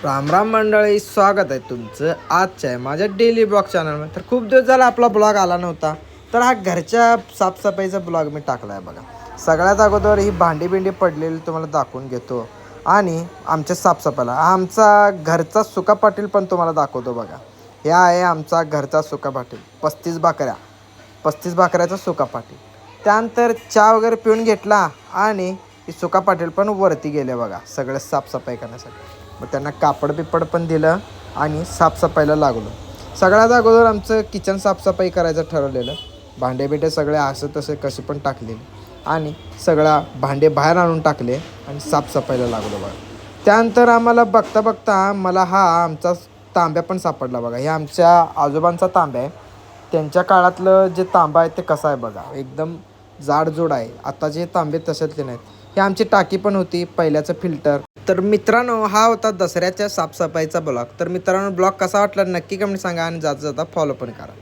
राम राम मंडळी, स्वागत आहे तुमचं आजच्या माझ्या डेली ब्लॉग चॅनलमध्ये. तर खूप दिवस झाला आपला ब्लॉग आला नव्हता, तर हा घरच्या साफसफाईचा ब्लॉग मी टाकला आहे बघा. सगळ्यात अगोदर ही भांडी पडलेली तुम्हाला दाखवून घेतो आणि आमच्या साफसफाईला आमचा घरचा सुका पाटील पण तुम्हाला दाखवतो बघा. हे आहे आमचा घरचा सुका पाटील, 35 भाकऱ्याचा सुका पाटील. त्यानंतर चहा वगैरे पिऊन घेतला आणि सुका पाटील पण वरती गेले बघा सगळं साफसफाई करण्यासाठी. मग त्यांना कापड बिपड पण दिलं आणि साफसफाईला लागलो. सगळ्यात अगोदर आमचं किचन साफसफाई करायचं ठरवलेलं. भांडे सगळे असं तसे कसे पण टाकलेले आणि सगळा भांडे बाहेर आणून टाकले आणि साफसफाईला लागलो बघा. त्यानंतर आम्हाला बघता बघता मला हा आमचा तांब्या पण सापडला बघा. हे आमच्या आजोबांचा तांब्या आहे. त्यांच्या काळातलं जे तांबा आहे ते कसं आहे बघा, एकदम जाडजूड आहे. आता जे तांबे तशातले नाहीत. ही आमची टाकी पण होती, पहिल्याचं फिल्टर. तर मित्रांनो, हा होता दसऱ्याच्या साफसफाईचा ब्लॉग. तर मित्रांनो, ब्लॉग कसा वाटला नक्की कमेंट सांगा आणि जाता जाता फॉलो पण करा.